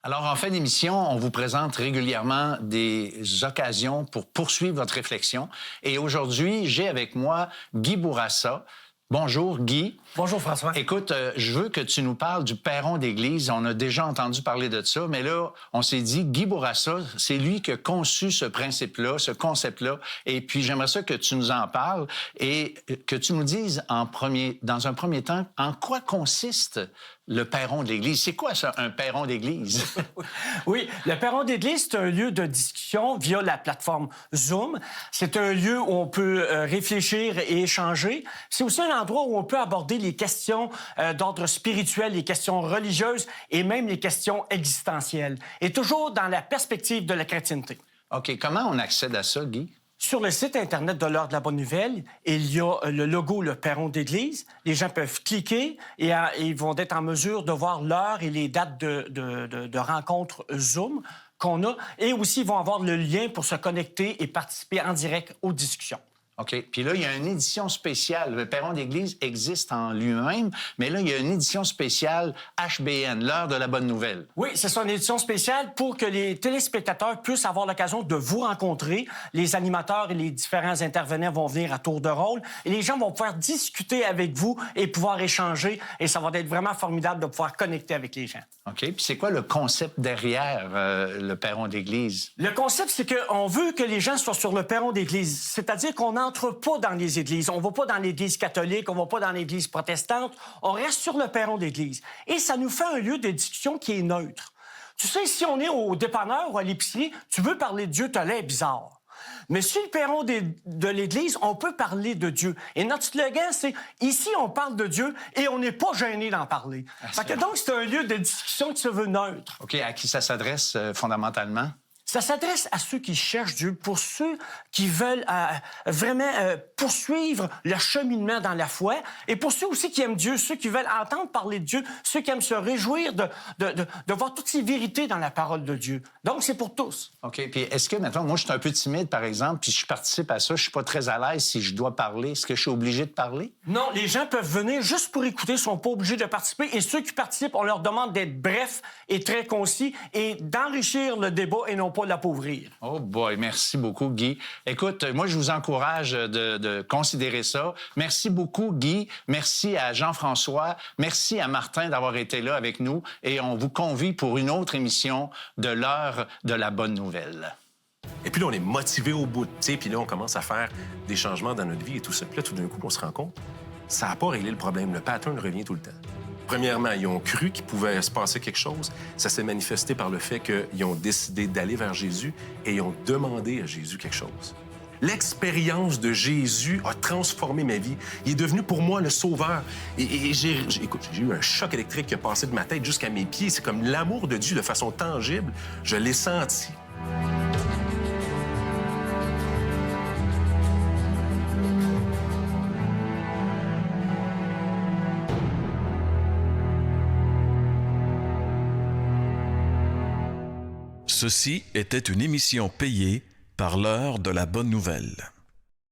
Alors, en fin d'émission, on vous présente régulièrement des occasions pour poursuivre votre réflexion. Et aujourd'hui, j'ai avec moi Guy Bourassa. Bonjour, Guy. Bonjour, François. Écoute, je veux que tu nous parles du perron d'église. On a déjà entendu parler de ça, mais là, on s'est dit, Guy Bourassa, c'est lui qui a conçu ce principe-là, ce concept-là. Et puis, j'aimerais ça que tu nous en parles et que tu nous dises dans un premier temps, en quoi consiste le perron de l'Église. C'est quoi ça, un perron d'Église? Oui, le perron d'église, c'est un lieu de discussion via la plateforme Zoom. C'est un lieu où on peut réfléchir et échanger. C'est aussi un endroit où on peut aborder les questions d'ordre spirituel, les questions religieuses et même les questions existentielles. Et toujours dans la perspective de la chrétienté. OK. Comment on accède à ça, Guy? Sur le site Internet de l'Heure de la Bonne Nouvelle, il y a le logo, le perron d'église. Les gens peuvent cliquer et ils vont être en mesure de voir l'heure et les dates de rencontres Zoom qu'on a. Et aussi, ils vont avoir le lien pour se connecter et participer en direct aux discussions. OK. Puis là, il y a une édition spéciale. Le perron d'église existe en lui-même, mais là, il y a une édition spéciale HBN, l'heure de la bonne nouvelle. Oui, c'est ça, une édition spéciale pour que les téléspectateurs puissent avoir l'occasion de vous rencontrer. Les animateurs et les différents intervenants vont venir à tour de rôle et les gens vont pouvoir discuter avec vous et pouvoir échanger. Et ça va être vraiment formidable de pouvoir connecter avec les gens. OK. Puis c'est quoi le concept derrière le perron d'église? Le concept, c'est qu'on veut que les gens soient sur le perron d'église. C'est-à-dire qu'on n'entre pas dans les églises. On ne va pas dans l'église catholique, on ne va pas dans l'église protestante. On reste sur le perron d'église. Et ça nous fait un lieu de discussion qui est neutre. Tu sais, si on est au dépanneur ou à l'épicerie, tu veux parler de Dieu, tu as l'air bizarre. Mais sur le perron de l'Église, on peut parler de Dieu. Et notre slogan, c'est « Ici, on parle de Dieu et on n'est pas gêné d'en parler ». Donc, c'est un lieu de discussion qui se veut neutre. OK. À qui ça s'adresse fondamentalement? Ça s'adresse à ceux qui cherchent Dieu, pour ceux qui veulent vraiment poursuivre le cheminement dans la foi, et pour ceux aussi qui aiment Dieu, ceux qui veulent entendre parler de Dieu, ceux qui aiment se réjouir de voir toutes ces vérités dans la parole de Dieu. Donc, c'est pour tous. OK. Puis est-ce que, maintenant, moi, je suis un peu timide, par exemple, puis je participe à ça, je suis pas très à l'aise si je dois parler. Est-ce que je suis obligé de parler? Non, les gens peuvent venir juste pour écouter, ils sont pas obligés de participer, et ceux qui participent, on leur demande d'être brefs et très concis, et d'enrichir le débat et non pas l'appauvrir. Oh boy, merci beaucoup, Guy. Écoute, moi, je vous encourage de considérer ça. Merci beaucoup, Guy. Merci à Jean-François. Merci à Martin d'avoir été là avec nous. Et on vous convie pour une autre émission de l'heure de la bonne nouvelle. Et puis là, on est motivé au bout, tu sais, puis là, on commence à faire des changements dans notre vie et tout ça. Puis là, tout d'un coup, on se rend compte, ça n'a pas réglé le problème. Le pattern revient tout le temps. Premièrement, ils ont cru qu'il pouvait se passer quelque chose. Ça s'est manifesté par le fait qu'ils ont décidé d'aller vers Jésus et ils ont demandé à Jésus quelque chose. L'expérience de Jésus a transformé ma vie. Il est devenu pour moi le sauveur. Écoute, j'ai eu un choc électrique qui a passé de ma tête jusqu'à mes pieds. C'est comme l'amour de Dieu de façon tangible. Je l'ai senti. Ceci était une émission payée par l'Heure de la Bonne Nouvelle.